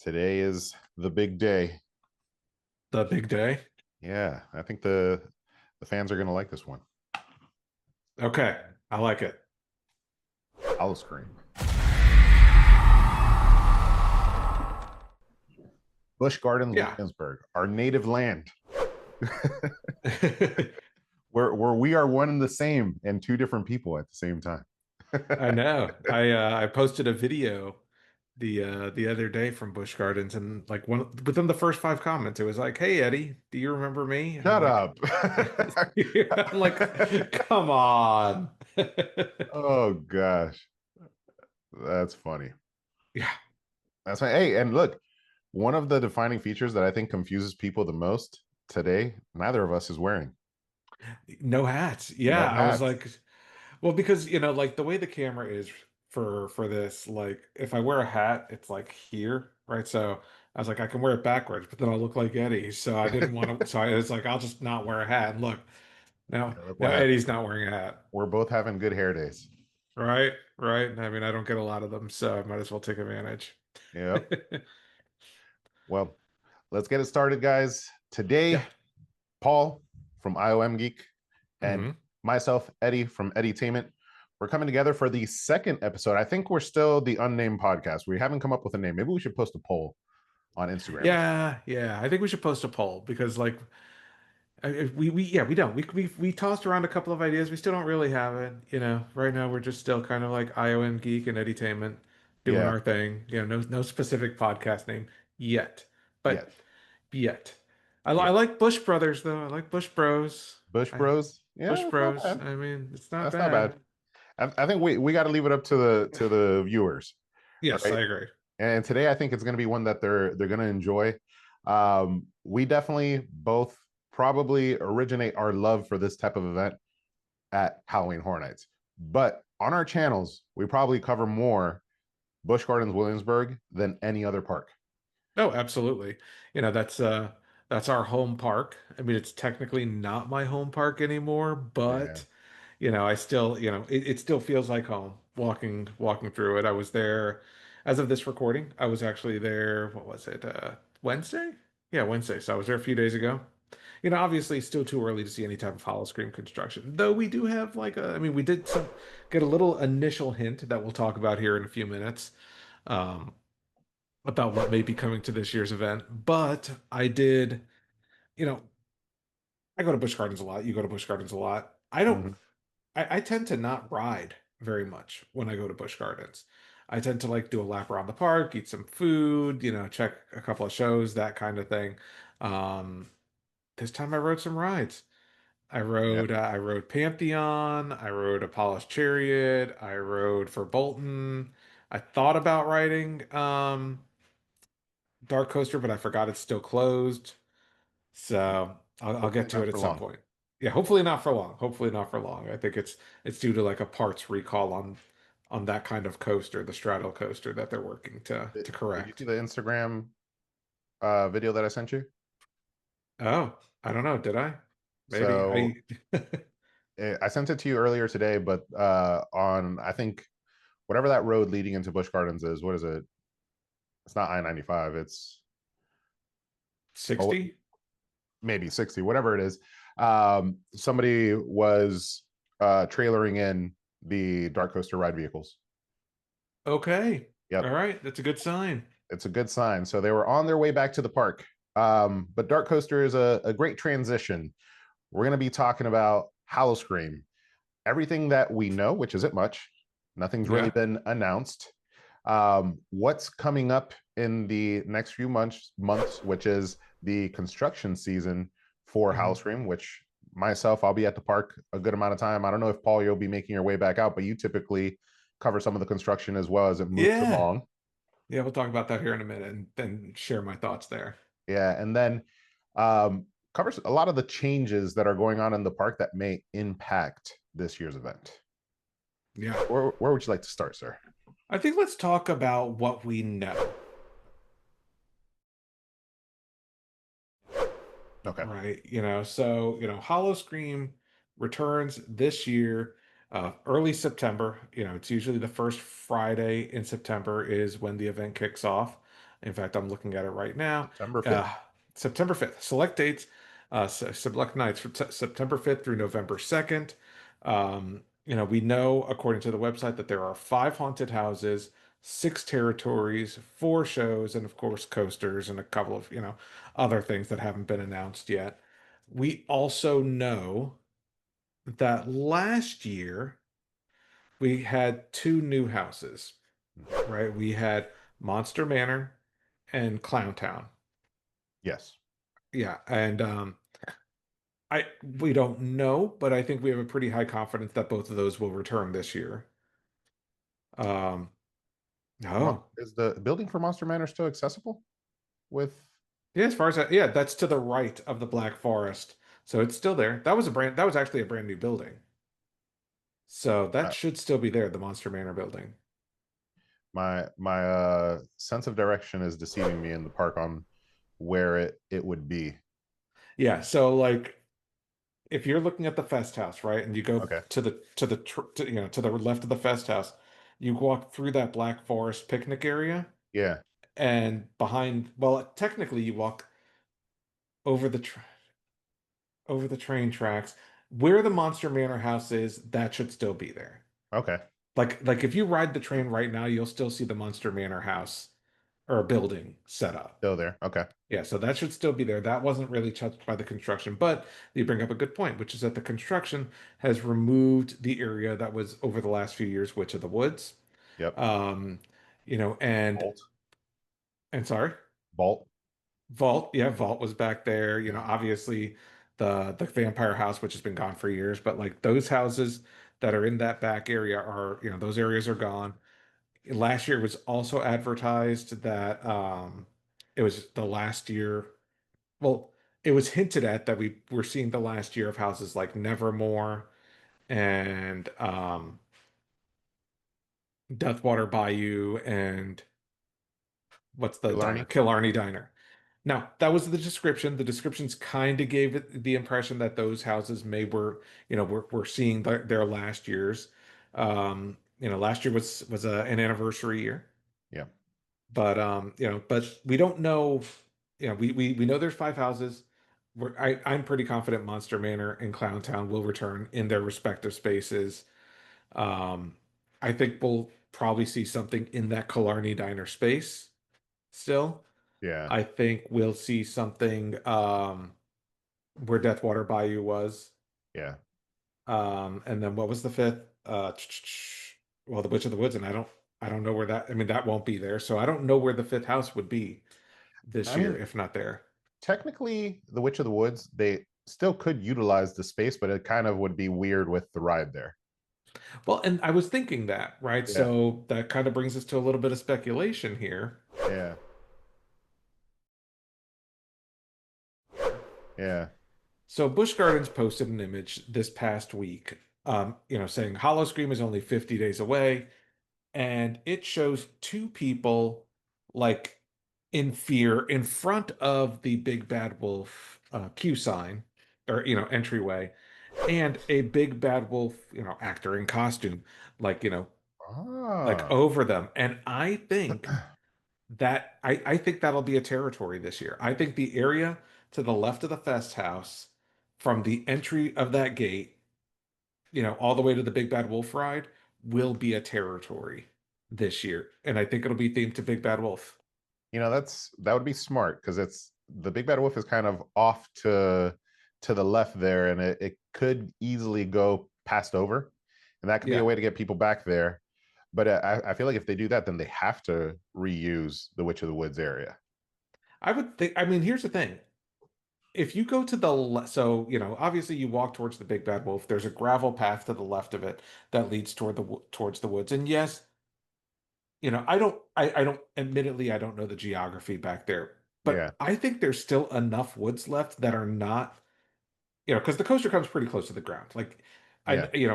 Today is the big day. The big day. Yeah, I think the fans are going to like this one. Okay, I like it. HowlOScream. Busch Gardens Yeah. Williamsburg, our native land. where we are one and the same and two different people at the same time. I know. I posted a video the other day from Busch Gardens, and like one within the first five comments, it was like, "Hey Eddie, do you remember me?" And I'm Shut like, up. I'm like, come on. Oh gosh. That's funny. Yeah. That's fine. Hey, and look, one of the defining features that I think confuses people the most today, neither of us is wearing. No hats. No Yeah, I was hats. like, well, because like the way the camera is for this, like if I wear a hat, it's like here, right? So I was like, I can wear it backwards, but then I'll look like Eddie. So I didn't want to. So I was like, I'll just not wear a hat. And look, now Yeah, look now what happened. Eddie's not wearing a hat, We're both having good hair days. right? Right. I mean, I don't get a lot of them, so I might as well take advantage. Yep. Well, let's get it started, guys. Today, Yeah. Paul from IOMGeek and Hmm. myself, Eddy from Eddytainment, we're coming together for the second episode. I think we're still the unnamed podcast. We haven't come up with a name. Maybe we should post a poll on Instagram or something. Yeah, yeah. I think we should post a poll because like we don't we tossed around a couple of ideas. We still don't really have it. Right now we're just still kind of like IOM Geek and Eddytainment doing Yeah, our thing. No specific podcast name yet, but yet. yet. I Yeah. like Bush Brothers though. I like Bush Bros. Bush I Bros. Yeah, Bush that's not Bros. bad. I mean, it's not That's not bad. bad. I think we got to leave it up to the viewers. All Yes, right. I agree. And today I think it's going to be one that they're going to enjoy. We definitely both probably originate our love for this type of event at Halloween Horror Nights. But on our channels, we probably cover more Busch Gardens Williamsburg than any other park. Oh, absolutely. That's our home park. I mean, it's technically not my home park anymore, Yeah. but I still, it still feels like home walking through it. I was there as of this recording. I was actually there, what was it? Wednesday? Yeah, Wednesday. So I was there a few days ago. Obviously still too early to see any type of Howl-O-Scream construction. Though we do have I mean, we did get a little initial hint that we'll talk about here in a few minutes. Um, about what may be coming to this year's event. But I did, you know, I go to Busch Gardens a lot. You go to Busch Gardens a lot. Mhm. I tend to not ride very much when I go to Busch Gardens. I tend to like do a lap around the park, eat some food, check a couple of shows, that kind of thing. Um, this time I rode some rides. Yeah. I rode Pantheon, I rode Apollo's Chariot, I rode for Bolton. I thought about riding Dark Coaster, but I forgot it's still closed. So I'll Hopefully get to not it at for some long. point. Yeah, hopefully not for long. Hopefully not for long. I think it's due to like a parts recall on that kind of coaster, the straddle coaster that they're working to Did you see correct. the Instagram video that I sent you? Oh, I don't know. Did I? Maybe So I. I sent it to you earlier today, but on I think whatever that road leading into Busch Gardens is, what is it? It's not I-95. It's oh, 60? maybe 60, whatever it is. Somebody was trailering in the Dark Coaster ride vehicles. Okay. All Yep, right. That's a good sign. it's a good sign. So they were on their way back to the park. But Dark Coaster is a great transition. We're going to be talking about Howl-O-Scream, everything that we know, which isn't much. Nothing's really Yeah. been announced. What's coming up in the next few months, which is the construction season for Hmm. Howl-O-Scream, which myself, I'll be at the park a good amount of time. I don't know if Paul, you'll be making your way back out, but you typically cover some of the construction as well as it moves Yeah. along. Yeah, we'll talk about that here in a minute and then share my thoughts there. Yeah, and then um, covers a lot of the changes that are going on in the park that may impact this year's event. Yeah. Where would you like to start, sir? I think let's talk about what we know. Okay. Right. So, Howl-O-Scream returns this year, early September. It's usually the first Friday in September is when the event kicks off. In fact, I'm looking at it right now. September 5th. Uh, September 5th. Select dates, select nights from September 5th through November 2nd. We know, according to the website, that there are five haunted houses, six territories, four shows, and of course, coasters and a couple of, other things that haven't been announced yet. We also know that last year we had two new houses, right? We had Monster Manor and Clowntown. Yes. Yeah, and we don't know, but I think we have a pretty high confidence that both of those will return this year. Um, oh, Is the building for Monster Manor still accessible with yeah, as far as yeah, that's to the right of the Black Forest, so it's still there. That was actually a brand new building, so that uh, should still be there, the Monster Manor building. my sense of direction is deceiving me in the park on where it would be. Yeah, so like if you're looking at the Fest House, right, and you go Okay. to the left of the Fest House, you walk through that Black Forest picnic area, Yeah. and behind, well, technically you walk over the tr over the train tracks. Where the Monster Manor house is, that should still be there. Okay. Like if you ride the train right now, you'll still see the Monster Manor house or a building set up. Still there. Okay. Yeah, so that should still be there. That wasn't really touched by the construction, but you bring up a good point, which is that the construction has removed the area that was over the last few years Witch of the Woods. Yep. Um, and Bolt. sorry, Bolt. Vault, yeah, Vault was back there. Yeah. Obviously the vampire house, which has been gone for years, but like those houses that are in that back area are, those areas are gone. Last year was also advertised that it was the last year. Well, it was hinted at that we were seeing the last year of houses like Nevermore and Deathwater Bayou and what's the diner? Killarney. Killarney Diner. Now, that was the description. The descriptions kind of gave it the impression that those houses may were, we're seeing their last years. Last year was an anniversary year, Yeah. but we don't know. We know there's five houses. I'm pretty confident Monster Manor and Clowntown will return in their respective spaces. Um, I think we'll probably see something in that Killarney Diner space still. Yeah. I think we'll see something where Deathwater Bayou was. Yeah. And then what was the fifth? Well, the Witch of the Woods, and I don't know where that. I mean, that won't be there, so I don't know where the fifth house would be this I year, mean, if not there. technically, the Witch of the Woods, they still could utilize the space, but it kind of would be weird with the ride there. Well, and I was thinking that, right? Yeah. So that kind of brings us to a little bit of speculation here. Yeah. Yeah. So Busch Gardens posted an image this past week, saying HowlOScream is only 50 days away. And it shows two people like in fear in front of the big bad wolf Q sign or entryway, and a big bad wolf actor in costume like like Ah. over them. And I think that'll be a territory this year. I think the area to the left of the fest house from the entry of that gate, all the way to the Big Bad Wolf ride will be a territory this year. And I think it'll be themed to Big Bad Wolf. That would be smart because it's the big bad wolf is kind of off to the left there, and it could easily go passed over, and that could be a Yeah. way to get people back there. But I feel like if they do that, then they have to reuse the Witch of the Woods area. I would think, I mean, here's the thing. If you go to the so obviously you walk towards the Big Bad Wolf, there's a gravel path to the left of it that leads towards the woods. And yes, I don't, admittedly, I don't know the geography back there, Yeah, but I think there's still enough woods left that are not, because the coaster comes pretty close to the ground. Like, yeah,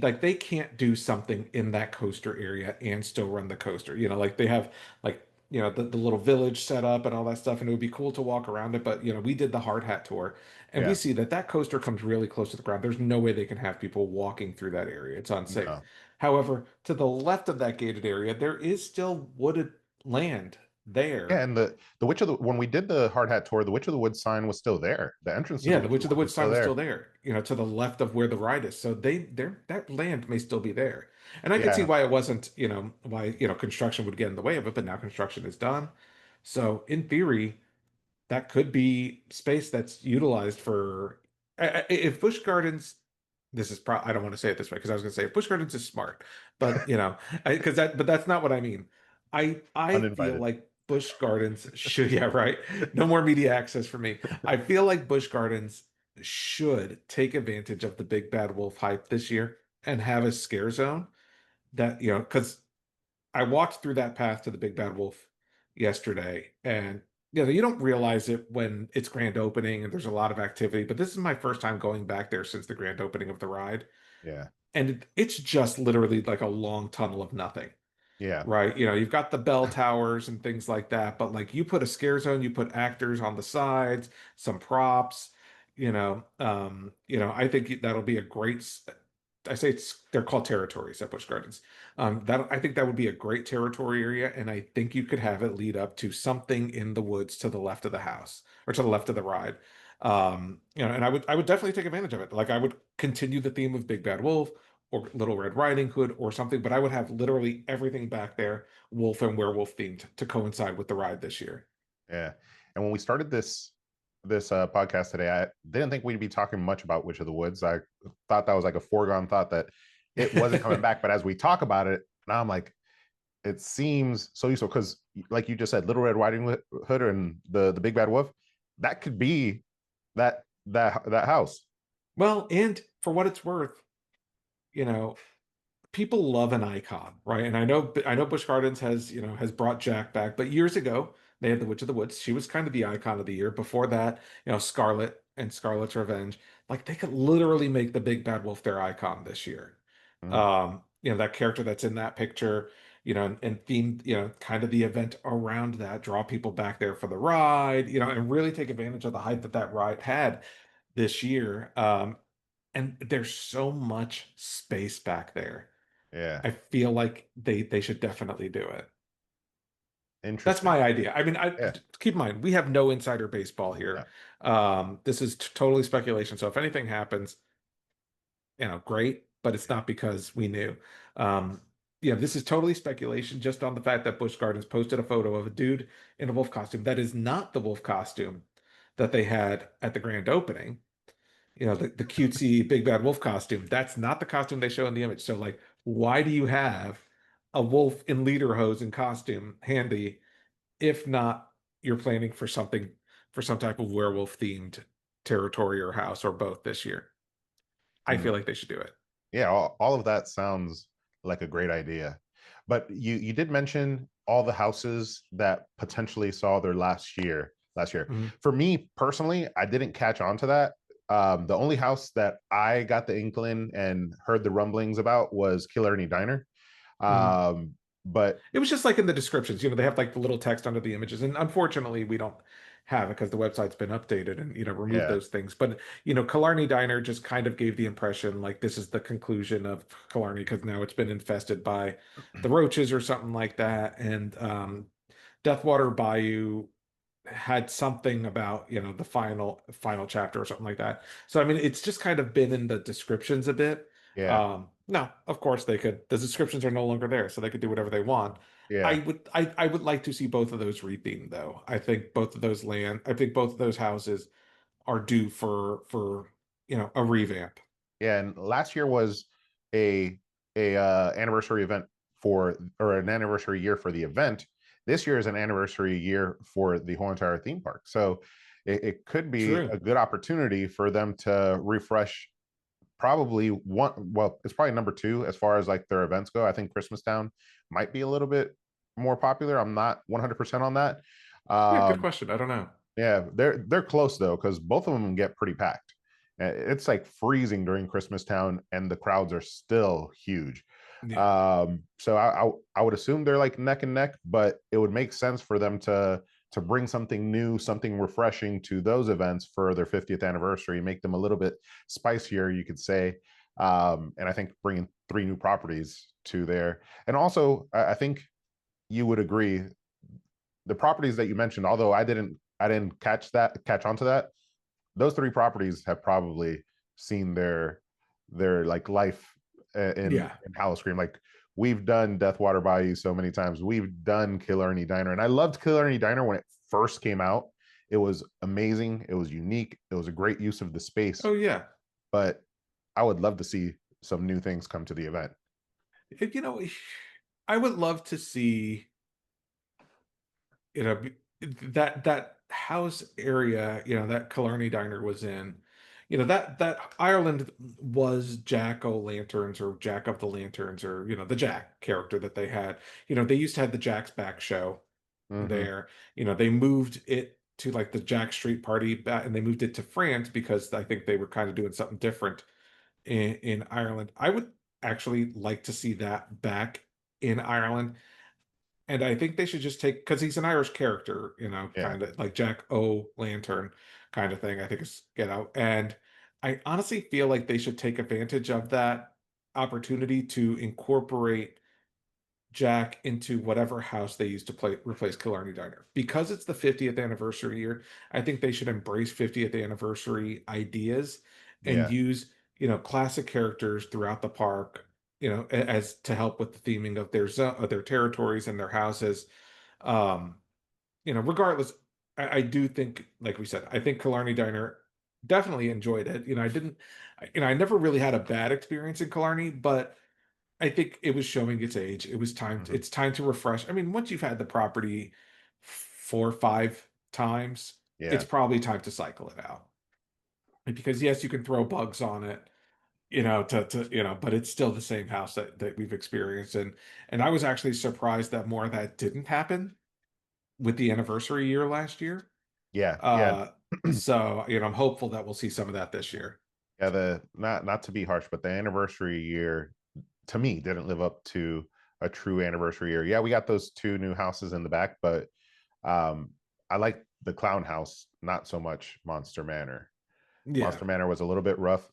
like they can't do something in that coaster area and still run the coaster. Like they have like, the little village set up and all that stuff, and it would be cool to walk around it. But, we did the hard hat tour and we yeah. see that coaster comes really close to the ground. There's no way they can have people walking through that area. It's unsafe. No, However, to the left of that gated area, there is still wooded land there. Yeah, and the Witch of the when we did the hard hat tour, the Witch of the Woods sign was still there. The entrance to the Yeah, the Witch of Witch the of the Woods was Woods still sign was still there. there, to the left of where the ride is. So that land may still be there. And I could see Yeah, why it wasn't, why, construction would get in the way of it, but now construction is done. So in theory, that could be space that's utilized for if Busch Gardens. This is I don't want to say it this way because I was going to say if Busch Gardens is smart, but because but that's not what I mean. I feel uninvited. like Busch Gardens should, yeah, right. No more media access for me. I feel like Busch Gardens should take advantage of the big bad wolf hype this year and have a scare zone that, because I walked through that path to the Big Bad Wolf yesterday, and you don't realize it when it's grand opening and there's a lot of activity. But this is my first time going back there since the grand opening of the ride, Yeah, and it's just literally like a long tunnel of nothing, yeah, right? You've got the bell towers and things like that, but like you put a scare zone, you put actors on the sides, some props. I think that'll be a great. I say they're called territories at Busch Gardens. That I think that would be a great territory area, and I think you could have it lead up to something in the woods to the left of the house or to the left of the ride. And I would definitely take advantage of it. Like I would continue the theme of Big Bad Wolf or Little Red Riding Hood or something, but I would have literally everything back there wolf and werewolf themed to coincide with the ride this year. yeah. And when we started this podcast today, I didn't think we'd be talking much about Witch of the Woods. I thought that was like a foregone thought that it wasn't coming back. But as we talk about it, now I'm like, it seems so useful because, like you just said, Little Red Riding Hood and the Big Bad Wolf, that could be that house. Well, and for what it's worth, you know, people love an icon, right? And I know Busch Gardens has brought Jack back, but years ago they had the Witch of the Woods. She was kind of the icon of the year. Before that, Scarlet and Scarlet's Revenge. Like they could literally make the Big Bad Wolf their icon this year. Mhm. That character that's in that picture, and theme, kind of the event around that, draw people back there for the ride, and really take advantage of the hype that that ride had this year. And there's so much space back there. Yeah, I feel like they should definitely do it. That's interesting. my idea. I mean, I Yeah, keep in mind we have no insider baseball yeah. here. This is totally speculation. So if anything happens, great, but it's not because we knew. Um, this is totally speculation just on the fact that Busch Gardens posted a photo of a dude in a wolf costume. That is not the wolf costume that they had at the grand opening. The cutesy big bad wolf costume. That's not the costume they show in the image. So like, why do you have a wolf in lederhosen costume handy if not you're planning for something for some type of werewolf themed territory or house or both this year? I Hmm. feel like they should do it. Yeah, all of that sounds like a great idea. But you did mention all the houses that potentially saw their last year. Mhm. For me personally, I didn't catch on to that. The only house that I got the inkling and heard the rumblings about was Killer Ernie Diner. Mhm. But It was just like in the descriptions, they have like the little text under the images. And unfortunately, we don't have it because the website's been updated and, removed yeah, those things. But, Killarney Diner just kind of gave the impression like this is the conclusion of Killarney because now it's been infested by the roaches or something like that. And Deathwater Bayou had something about, the final chapter or something like that. So, I mean, it's just kind of been in the descriptions a bit. yeah, No, of course they could. The descriptions are no longer there, so they could do whatever they want. yeah. I would like to see both of those rethemed though. I think both of those houses are due for a revamp. Yeah, and last year was a anniversary event for or an anniversary year for the event. This year is an anniversary year for the whole entire theme park. So it could be True. a good opportunity for them to refresh probably one well, it's probably number two as far as like their events go. I think Christmas Town might be a little bit more popular. I'm not 100% on that. Yeah, good Um, question. I don't know. yeah, they're close though, because both of them get pretty packed. It's like freezing during Christmas Town, and the crowds are still huge. Yeah. So I would assume they're like neck and neck, but it would make sense for them to bring something new, something refreshing to those events for their 50th anniversary, make them a little bit spicier, you could say. And I think bringing three new properties to there, and also I think you would agree the properties that you mentioned, although I didn't catch onto that, those three properties have probably seen their like life Yeah. in HowlOScream. Like we've done Deathwater Bayou so many times. We've done Killer Ernie Diner, and I loved Killer Ernie Diner when it first came out. It was amazing. It was unique. It was a great use of the space. Oh yeah. But I would love to see some new things come to the event. You know, I would love to see, you know, that house area, you know, that Killarney Diner was in, you know, that Ireland was Jacko Lanterns or Jack of the Lanterns or, you know, the Jack character that they had. You know, they used to have the Jack's Back show Mm-hmm. there. You know, they moved it to like the Jack Street Party back, and they moved it to France because I think they were kind of doing something different in Ireland. I would actually like to see that back in Ireland. And I think they should just take, because he's an Irish character, you know, Yeah, kind of like Jack O' Lantern kind of thing. I think it's get out. And I honestly feel like they should take advantage of that opportunity to incorporate Jack into whatever house they use to replace Killarney Diner. Because it's the 50th anniversary year, I think they should embrace 50th anniversary ideas and yeah, use, you know, classic characters throughout the park, you know, as to help with the theming of their territories and their houses. Um, you know, regardless, I do think, like we said, I think Killarney Diner definitely enjoyed it. You know, I never really had a bad experience in Killarney, but I think it was showing its age. It was mm-hmm. it's time to refresh. I mean, once you've had the property 4 or 5 times, it's Yeah, probably time to cycle it out. Because yes, you can throw bugs on it, you know, to you know, but it's still the same house that we've experienced. And I was actually surprised that more of that didn't happen with the anniversary year last year. yeah, yeah, Uh, so you know, I'm hopeful that we'll see some of that this year. yeah. The not to be harsh, but the anniversary year to me didn't live up to a true anniversary year. Yeah, we got those two new houses in the back, but um, I like the Clown House, not so much Monster Manor. Yeah. Monster Manor was a little bit rough.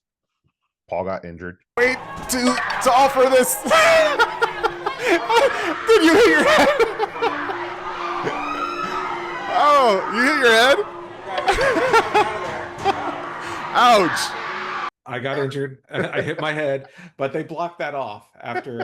Paul got injured. Wait to offer this. Did you hit your head? Oh, you hit your head? Ouch. I got injured. I hit my head, but they blocked that off after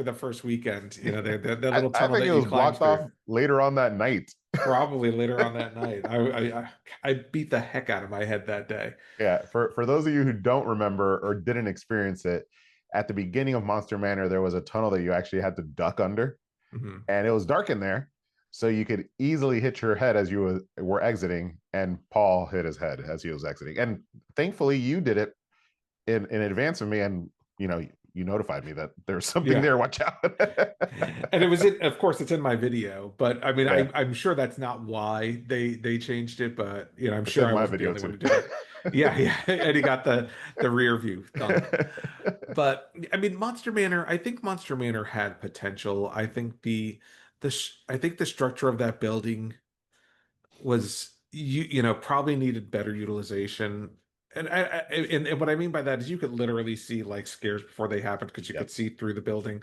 the first weekend. You know, the I, little I tunnel think it that you was climb blocked off through. later on that night. Probably later on that night. I beat the heck out of my head that day. Yeah, for those of you who don't remember or didn't experience it, at the beginning of Monster Manor, there was a tunnel that you actually had to duck under, Hmm. and it was dark in there, so you could easily hit your head as you were exiting. And Paul hit his head as he was exiting, and thankfully you did it in advance of me, and you notified me that there's something Yeah. there. Watch out. And it was of course it's in my video, but I mean Yeah, I'm sure that's not why they changed it, but you know, I'm it's sure in I my wasn't the video only one too. who did it. Yeah, yeah. And he got the rear view thumb. But I mean, Monster Manor, I think Monster Manor had potential. I think I think the structure of that building was you know probably needed better utilization. And what I mean by that is you could literally see like scares before they happened because you Yep. could see through the building,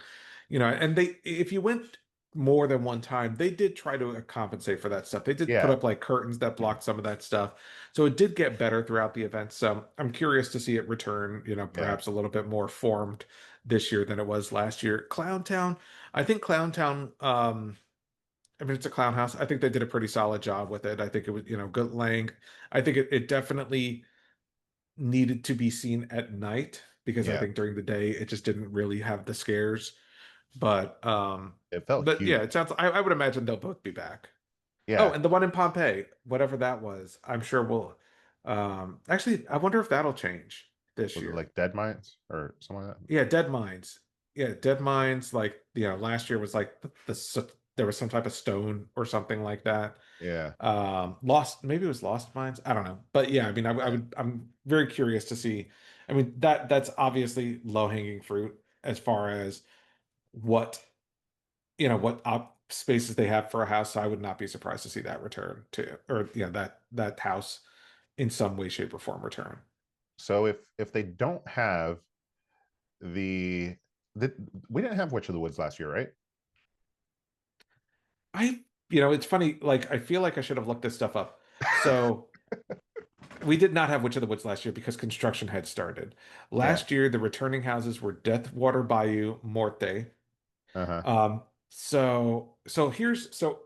you know. And they if you went more than one time, they did try to compensate for that stuff. They did put Yeah. up like curtains that blocked some of that stuff, so it did get better throughout the event. So I'm curious to see it return, you know, Yeah. perhaps a little bit more formed this year than it was last year. Clowntown, I think Clowntown. I mean, it's a clown house. I think they did a pretty solid job with it. I think it was, you know, good length. I think it definitely needed to be seen at night because I Yeah. think during the day it just didn't really have the scares. But It felt but yeah, huge. it sounds I would imagine they'll both be back. Oh, Yeah. and the one in Pompeii, whatever that was, I'm sure will actually I wonder if that'll change this Was it year. like Dead Mines or something like that? Yeah, Dead Mines. Yeah, Dead Mines. Like you know, last year was like there was some type of stone or something like that. Yeah. Lost, maybe it was Lost Mines. I don't know, but yeah, I mean, I Yeah. would. I'm very curious to see. I mean, that's obviously low hanging fruit as far as what you know what spaces they have for a house. So I would not be surprised to see that return to, or you know, that house in some way, shape, or form return. So if they don't have the we didn't have Witch of the Woods last year, right? it's funny. Like, I feel like I should have looked this stuff up. So we did not have Witch of the Woods last year because construction had started. Yeah. Last year, the returning houses were Deathwater Bayou, Morte. Uh-huh. So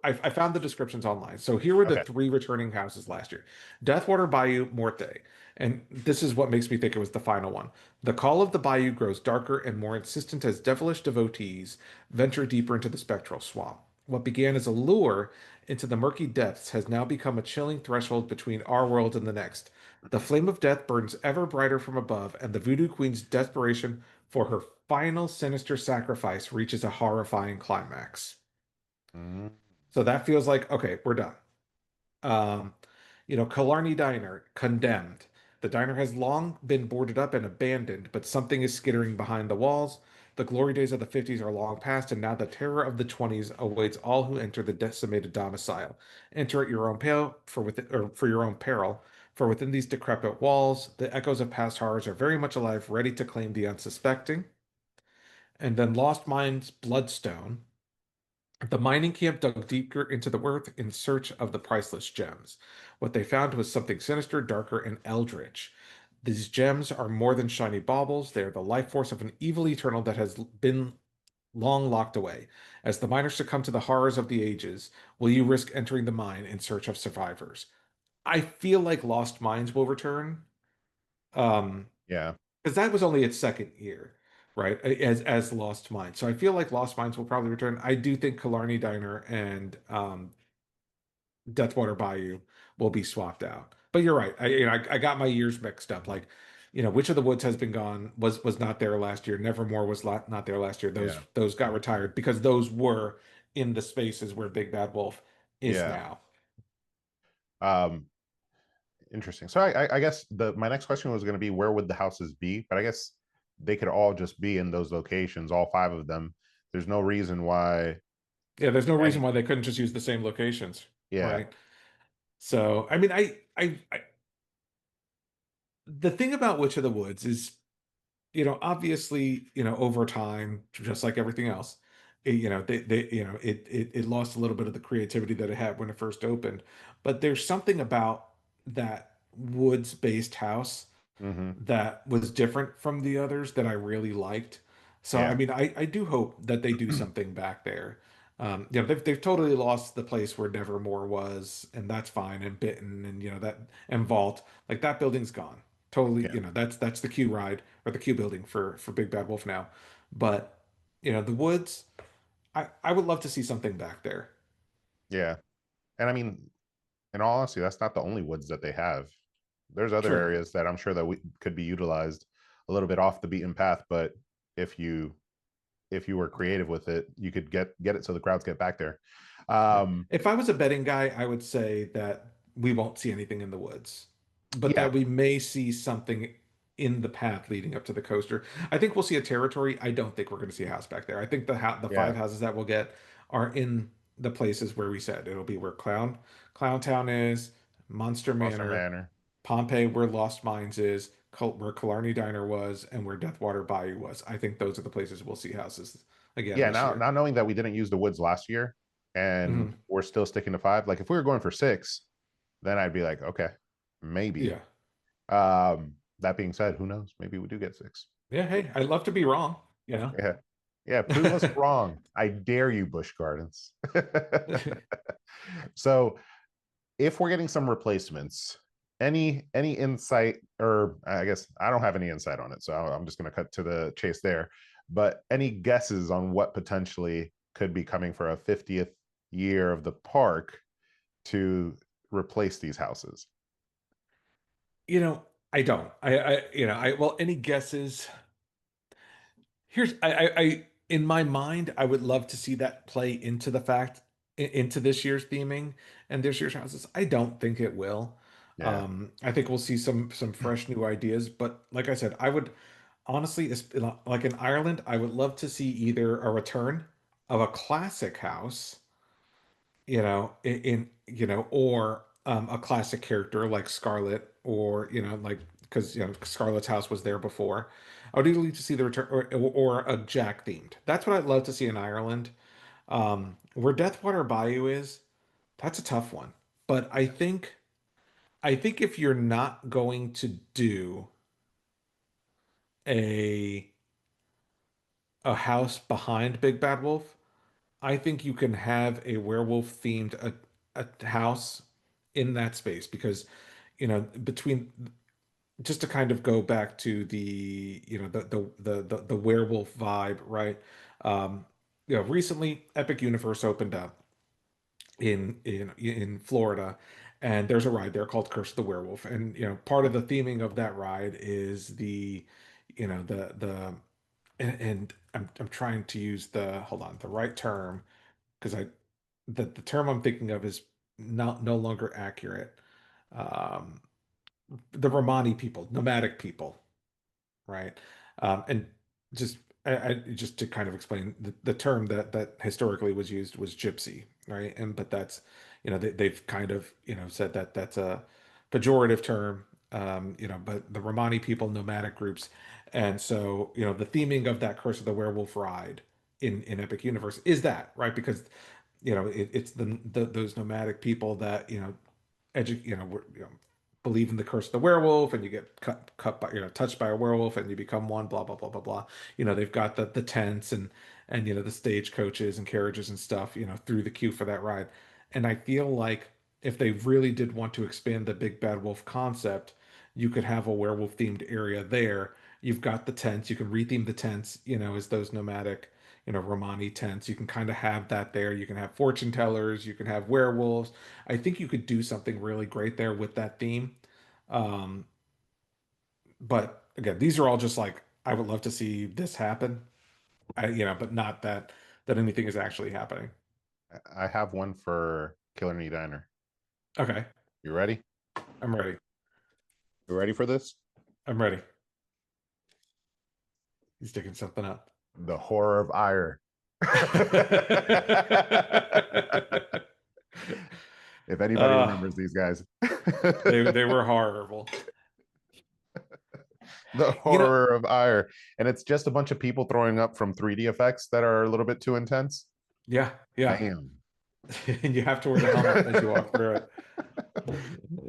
I found the descriptions online. So here were the Okay. three returning houses last year: Deathwater Bayou, Morte. And this is what makes me think it was the final one. The call of the bayou grows darker and more insistent as devilish devotees venture deeper into the spectral swamp. What began as a lure into the murky depths has now become a chilling threshold between our world and the next. The flame of death burns ever brighter from above, and the Voodoo Queen's desperation for her final sinister sacrifice reaches a horrifying climax. Mm, So that feels like, okay, we're done. Um, Killarney Diner, condemned. The diner has long been boarded up and abandoned, but something is skittering behind the walls. The glory days of the 50s are long past, and now the terror of the 20s awaits all who enter the decimated domicile. Enter at your own peril, for your own peril, for within these decrepit walls, the echoes of past horrors are very much alive, ready to claim the unsuspecting. And then Lost Mines Bloodstone. The mining camp dug deeper into the earth in search of the priceless gems. What they found was something sinister, darker, and eldritch. These gems are more than shiny baubles. They are the life force of an evil eternal that has been long locked away. As the miners succumb to the horrors of the ages, will you risk entering the mine in search of survivors? I feel like Lost Mines will return. Um, yeah. because that was only its second year, right? As Lost Mines. So I feel like Lost Mines will probably return. I do think Killarney Diner and Deathwater Bayou will be swapped out. But you're right. I got my years mixed up. Like, Witch of the Woods has been gone, was not there last year. Nevermore was not there last year. Those Yeah. those got retired because those were in the spaces where Big Bad Wolf is Yeah. now. Um, Interesting. So I guess the my next question was going to be where would the houses be? But I guess they could all just be in those locations, all five of them. There's no reason why Yeah, there's no reason any. why they couldn't just use the same locations, Yeah. right? So, I mean, the thing about Witch of the Woods is, obviously, over time, just like everything else, it lost a little bit of the creativity that it had when it first opened. But there's something about that woods-based house Hmm. that was different from the others that I really liked. So, I Yeah. mean, I do hope that they do something back there. They've totally lost the place where Nevermore was, and that's fine. And Bitten, and and Vault, like that building's gone. Totally, Yeah. that's the Q ride or the Q building for Big Bad Wolf now. But the woods, I would love to see something back there. Yeah. And I mean, in all honesty, that's not the only woods that they have. There's other True. areas that I'm sure that we could be utilized a little bit off the beaten path, but if you if you were creative with it, you could get it so the crowds get back there. Yeah. Um, If I was a betting guy, I would say that we won't see anything in the woods, but yeah, that we may see something in the path leading up to the coaster. I think we'll see a territory. I don't think we're going to see a house back there. I think the yeah, five houses that we'll get are in the places where we said it'll be where Clown Town is, Monster Monster Manor, Manor. Pompeii, where Lost Mines is, where Killarney Diner was, and where Deathwater Bayou was. I think those are the places we'll see houses again Yeah, this now year. knowing that we didn't use the woods last year and Mhm. we're still sticking to five, like if we were going for six, then I'd be like, okay, maybe. Yeah. That being said, who knows? Maybe we do get six. Yeah, hey, I'd love to be wrong. Yeah. Yeah, prove us wrong. I dare you, Busch Gardens. So if we're getting some replacements, any insight, or I guess I don't have any insight on it, so I'm just going to cut to the chase there. But any guesses on what potentially could be coming for a 50th year of the park to replace these houses? You know, I don't. Well, any guesses? In my mind, I would love to see that play into the fact into this year's theming and this year's houses. I don't think it will. Yeah, I think we'll see some fresh new ideas, but like I said, I would honestly, like in Ireland, I would love to see either a return of a classic house, or a classic character like Scarlet, or like because Scarlet's house was there before. I would either like to see the return or a Jack themed. That's what I'd love to see in Ireland. Where Deathwater Bayou is. That's a tough one. But I think if you're not going to do a a house behind Big Bad Wolf, I think you can have a werewolf themed a house in that space because between just to kind of go back to the the werewolf vibe, right? Um, recently Epic Universe opened up in Florida, and there's a ride there called Curse of the Werewolf, and part of the theming of that ride is the the and I'm trying to use the right term because the term I'm thinking of is not no longer accurate. Um, the Romani people, nomadic people, right? And just just to kind of explain the term that historically was used was gypsy, right? And but that's they've kind of said that that's a pejorative term, but the Romani people, nomadic groups, and so the theming of that Curse of the Werewolf ride in Epic Universe is that, right? Because it's those nomadic people that believe in the curse of the werewolf, and you get cut by touched by a werewolf, and you become one. Blah blah blah blah blah. They've got the tents and the stage coaches and carriages and stuff. Through the queue for that ride, and I feel like if they really did want to expand the big bad wolf concept, you could have a werewolf themed area there. You've got the tents. You can retheme the tents, as those nomadic Romani tents. You can kind of have that there. You can have fortune tellers, you can have werewolves. I think you could do something really great there with that theme. Um, but again, these are all just like I would love to see this happen. But not that anything is actually happening. I have one for Killer Knee Diner. Okay, You ready? I'm ready. You ready for this? I'm ready. He's digging something up. The Horror of Ire. If anybody uh, remembers these guys. they were horrible. The You know, Horror of Ire. And it's just a bunch of people throwing up from 3D effects that are a little bit too intense. yeah, yeah. Damn. And you have to wear the helmet as you walk through it.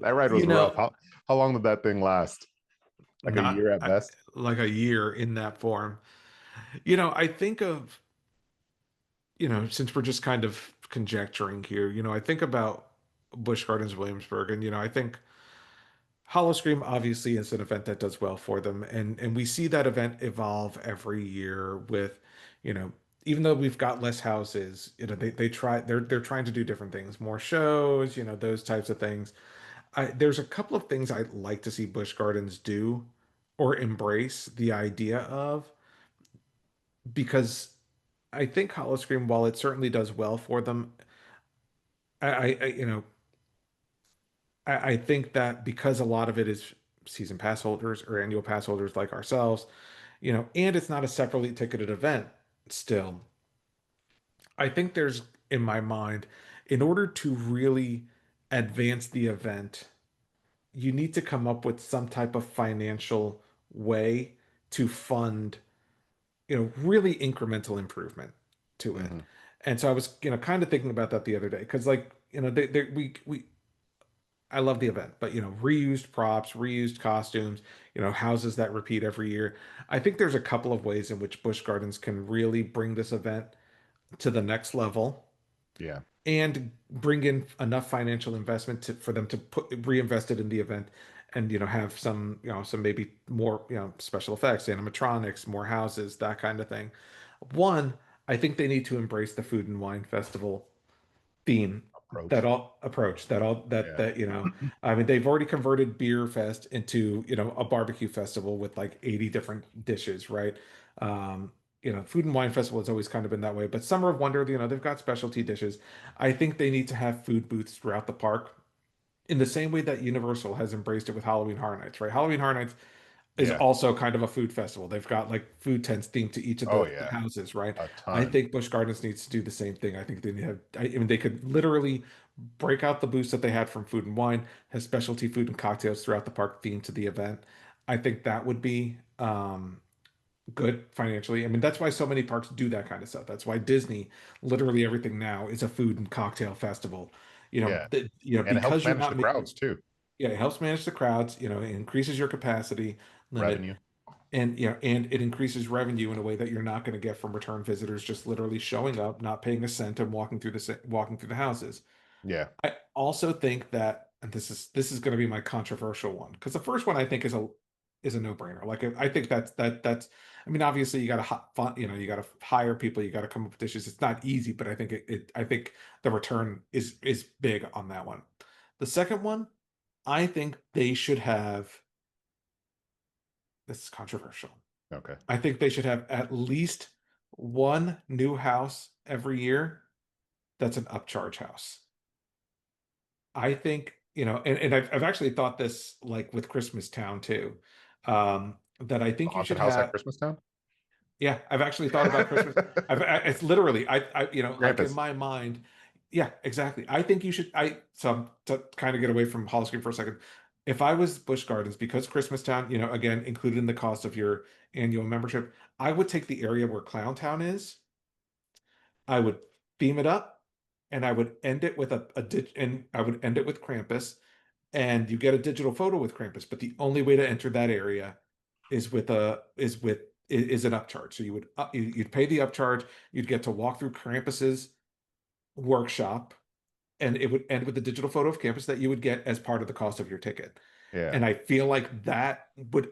That ride You was rough. know, How long did that thing last? Like a not year at best? like a year in that form. I think of, since we're just kind of conjecturing here, I think about Busch Gardens Williamsburg, and I think HowlOScream obviously is an event that does well for them, and we see that event evolve every year with, you know, even though we've got less houses, they're trying to do different things, more shows, those types of things. There's a couple of things I'd like to see Busch Gardens do or embrace the idea of, because I think HowlOScream, while it certainly does well for them, I I think that because a lot of it is season pass holders or annual pass holders like ourselves, and it's not a separately ticketed event still, I think there's, in my mind, in order to really advance the event, you need to come up with some type of financial way to fund, really incremental improvement to it. Hmm. And so I was, kind of thinking about that the other day because, like, we I love the event, but reused props, reused costumes, houses that repeat every year. I think there's a couple of ways in which Busch Gardens can really bring this event to the next level Yeah. and bring in enough financial investment for them to reinvest it in the event and have some maybe more special effects, animatronics, more houses, that kind of thing. One, I think they need to embrace the food and wine festival theme, that Approach. all approach that all that Yeah. that I mean, they've already converted beer fest into a barbecue festival with like 80 different dishes, right? Food and wine festival has always kind of been that way, but Summer of Wonder, they've got specialty dishes. I think they need to have food booths throughout the park in the same way that Universal has embraced it with Halloween Horror Nights, right? Halloween Horror Nights is Yeah. also kind of a food festival. They've got like food tents themed to each of Oh the yeah. houses, right? A I ton. think Busch Gardens needs to do the same thing. I think they have, I mean, they could literally break out the booths that they had from Food and Wine, have specialty food and cocktails throughout the park themed to the event. I think that would be good financially. I mean, that's why so many parks do that kind of stuff. That's why Disney, literally everything now is a food and cocktail festival. Yeah. And it helps because you're manage the not crowds too. yeah, it helps manage the crowds, it increases your capacity limit, Revenue. and and it increases revenue in a way that you're not going to get from return visitors just literally showing up, not paying a cent, and walking through the houses. Yeah. I also think that, and this is going to be my controversial one, because the first one I think is a no-brainer. Like I think that's I mean, obviously you got to you got to hire people, you got to come up with dishes. It's not easy, but I think I think the return is big on that one. The second one, I think they should have, this is controversial. Okay. I think they should have at least one new house every year that's an upcharge house. I think, and I've actually thought this like with Christmas Town too. That I The think you haunted should house at have, Christmas Town. yeah, I've actually thought about Christmas. It's literally, like in Krampus. my mind, yeah, exactly. I think you should, so to kind of get away from HowlOScream for a second. If I was Busch Gardens, because Christmas Town, again, included in the cost of your annual membership, I would take the area where Clown Town is. I would theme it up, and I would end it with and I would end it with Krampus, and you get a digital photo with Krampus. But the only way to enter that area is an upcharge. So you'd pay the upcharge, you'd get to walk through Krampus's workshop, and it would end with the digital photo of Krampus that you would get as part of the cost of your ticket. Yeah. And I feel like that would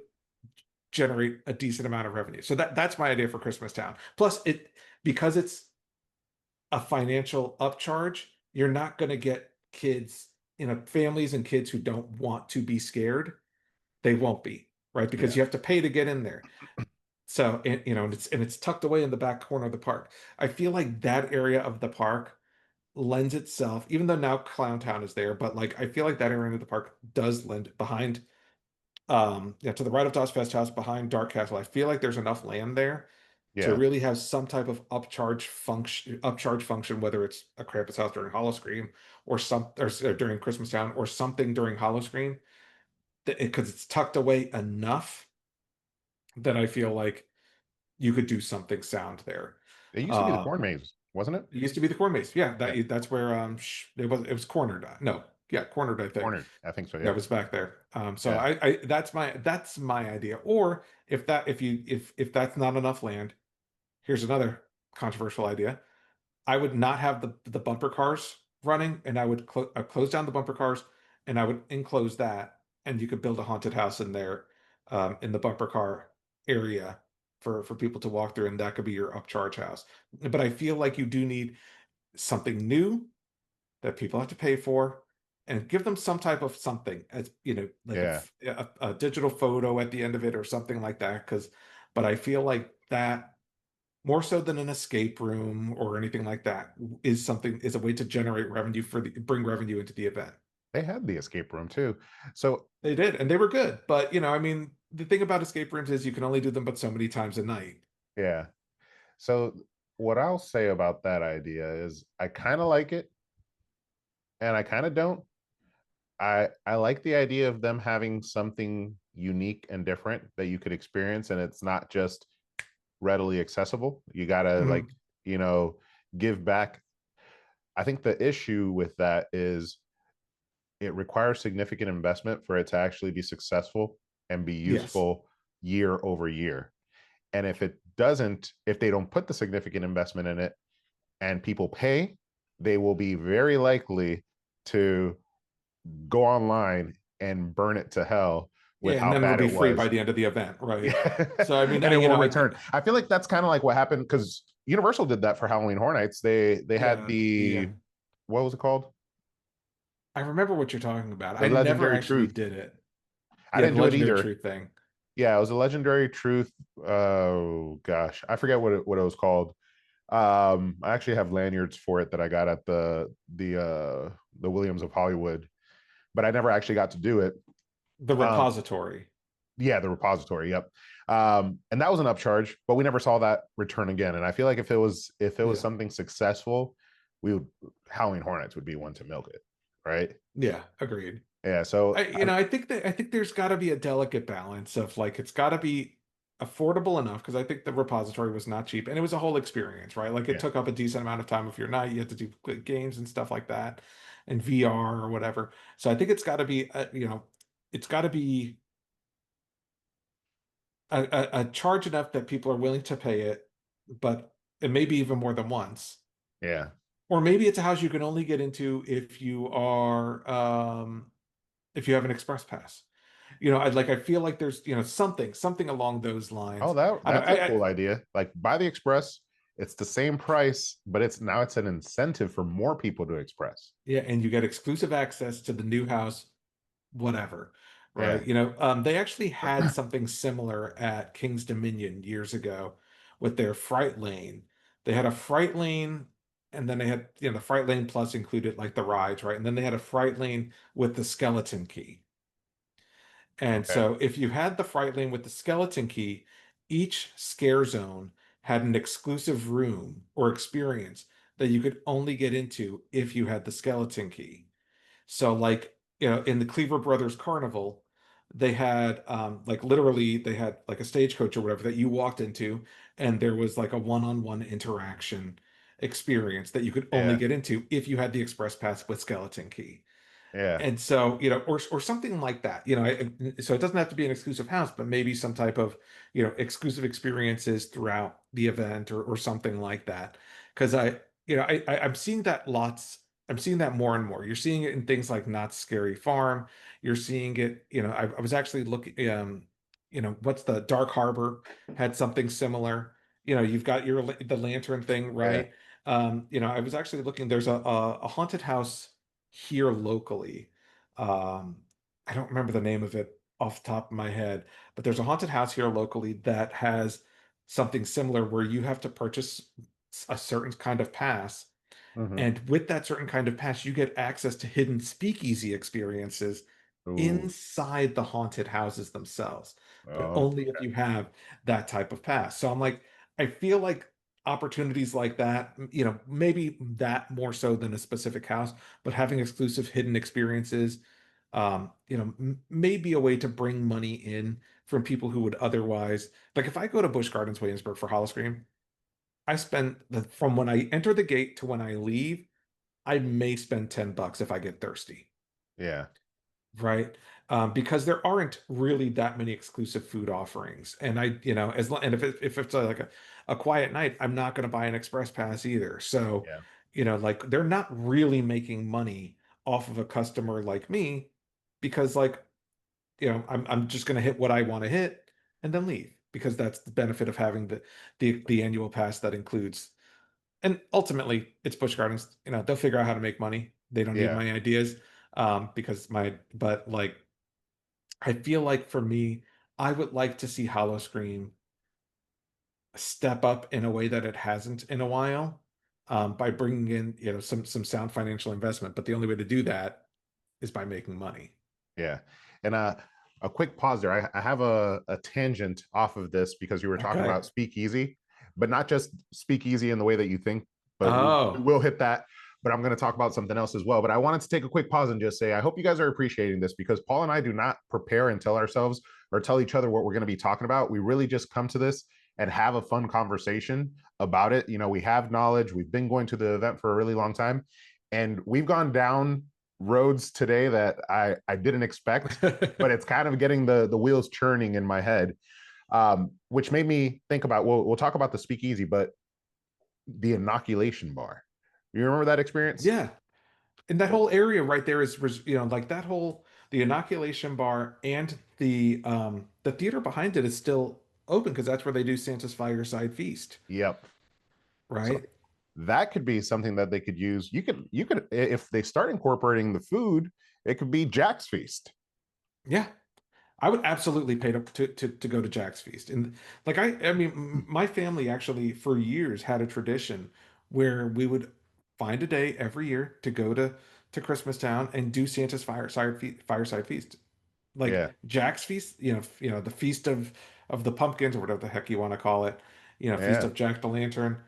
generate a decent amount of revenue. So that's my idea for Christmas Town. Plus, because it's a financial upcharge, you're not going to get kids, families and kids who don't want to be scared. They won't be, right? Because Yeah. you have to pay to get in there. So, and it's tucked away in the back corner of the park. I feel like that area of the park lends itself, even though now Clown Town is there, but like I feel like that area of the park does lend behind, to the right of Dodge Fest House, behind Dark Castle. I feel like there's enough land there to Yeah. really have some type of upcharge function, whether it's a Krampus house during Howl-O-Scream, or during Christmas Town, or something during Howl-O-Scream, because it's tucked away enough that I feel like you could do something sound there. It used to be the Uh, corn maze, wasn't it? it used to be the corn maze. Yeah, Yeah. that's where it was cornered. No, yeah, cornered, I think. Cornered. I think so. Yeah, Yeah. it was back there. So Yeah. I that's my idea. Or if that's not enough land, here's another controversial idea. I would not have the bumper cars running, and I would close down the bumper cars, and I would enclose that, and you could build a haunted house in there, in the bumper car area for people to walk through, and that could be your upcharge house. But I feel like you do need something new that people have to pay for, and give them some type of something, as like Yeah. a digital photo at the end of it or something like that. But I feel like that, more so than an escape room or anything like that, is a way to generate revenue, bring revenue into the event. They had the escape room too. So They did, and they were good. But I mean, the thing about escape rooms is you can only do them but so many times a night. yeah. So what I'll say about that idea is I kind of like it and I kind of don't. I like the idea of them having something unique and different that you could experience, and it's not just readily accessible. You gotta like, Mhm. you know, give back. I think the issue with that is it requires significant investment for it to actually be successful and be Yes. useful year over year. And if it doesn't, if they don't put the significant investment in it and people pay, they will be very likely to go online and burn it to hell with Yeah, and how then it'll bad be it free by was. the end of the event, right? Yeah. So I mean, And it will return. I feel like that's kind of like what happened because Universal did that for Halloween Horror Nights. They had yeah, yeah. the, what was it called? I remember what you're talking about. The I never Legendary actually Truth. did it. I Yeah, didn't the do it Legendary either. Truth thing. Yeah, it was a Legendary Truth. Oh gosh, I forget what it was called. I actually have lanyards for it that I got at the Williams of Hollywood, but I never actually got to do it. The Um, repository. yeah, the repository. Yep. And that was an upcharge, but we never saw that return again. And I feel like if it was Yeah. something successful, we would Halloween Hornets would be one to milk it, right? Yeah, agreed. Yeah. So I think there's got to be a delicate balance of, like, it's got to be affordable enough, because I think the repository was not cheap, and it was a whole experience, right? Like, it yeah, took up a decent amount of time of your night. You had to do games and stuff like that, and VR or whatever. So I think it's got to be, it's got to be a charge enough that people are willing to pay it, but it may be even more than once. Yeah. Or maybe it's a house you can only get into if you are if you have an express pass. I feel like there's something along those Oh, lines. that I don't that's a I cool idea. Like buy the express, it's the same price, but it's an incentive for more people to express. Yeah, and you get exclusive access to the new house, whatever, Yeah. right? They actually had something similar at King's Dominion years ago with their Fright Lane. They had a Fright Lane, and then they had, the Fright Lane Plus included like the rides, right? And then they had a Fright Lane with the skeleton key. And Okay. so if you had the Fright Lane with the skeleton key, each scare zone had an exclusive room or experience that you could only get into if you had the skeleton key. So like, in the Cleaver Brothers Carnival, they had like literally they had like a stagecoach or whatever that you walked into, and there was like a one-on-one interaction experience that you could only Yeah. get into if you had the express pass with skeleton key. Yeah. And so, or something like that, so it doesn't have to be an exclusive house, but maybe some type of, exclusive experiences throughout the event or something like that. Because I'm seeing that lots. I'm seeing that more and more. You're seeing it in things like Knott's Scary Farm. You're seeing it, I was actually looking, what's the Dark Harbor had something similar. You've got the lantern thing, Yeah. right? I was actually looking, there's a haunted house here locally. Um, I don't remember the name of it off the top of my head, but there's a haunted house here locally that has something similar where you have to purchase a certain kind of pass. Hmm. And with that certain kind of pass, you get access to hidden speakeasy experiences Ooh. inside the haunted houses themselves, but Oh, only if you have that type of pass. So I'm like, I feel like opportunities like that, maybe that more so than a specific house, but having exclusive hidden experiences, may be a way to bring money in from people who would otherwise, like if I go to Busch Gardens Williamsburg for HowlOScream, I spend from when I enter the gate to when I leave, I may spend $10 if I get thirsty, yeah. right? Because there aren't really that many exclusive food offerings. And and if it's like a quiet night, I'm not going to buy an express pass either. So, Yeah. like they're not really making money off of a customer like me because like, I'm just going to hit what I want to hit and then leave because that's the benefit of having the annual pass that includes. And ultimately, it's Busch Gardens. They'll figure out how to make money. They don't need Yeah. my ideas, but like, I feel like for me, I would like to see HowlOScream step up in a way that it hasn't in a while, by bringing in, some sound financial investment. But the only way to do that is by making money. Yeah. And a quick pause there. I have a tangent off of this because you were talking Okay. about speakeasy, but not just speakeasy in the way that you think, but we Oh, will hit that. But I'm going to talk about something else as well. But I wanted to take a quick pause and just say, I hope you guys are appreciating this because Paul and I do not prepare and tell ourselves or tell each other what we're going to be talking about. We really just come to this and have a fun conversation about it. We have knowledge. We've been going to the event for a really long time, and we've gone down roads today that I didn't expect, but it's kind of getting the wheels churning in my head, which made me think about. We'll talk about the speakeasy, but the inoculation bar. You remember that experience? yeah. And that whole area right there is, like that whole the inoculation bar and the theater behind it is still open because that's where they do Santa's Fireside Feast, Yep. So right? that could be something that they could use. You could if they start incorporating the food, it could be Jack's Feast. Yeah. I would absolutely pay to go to Jack's Feast. And like I mean my family actually for years had a tradition where we would find a day every year to go to Christmastown and do Santa's Fireside Feast. Like Yeah. Jack's Feast, the Feast of the Pumpkins or whatever the heck you want to call it, Feast Yeah. of Jack the Lantern.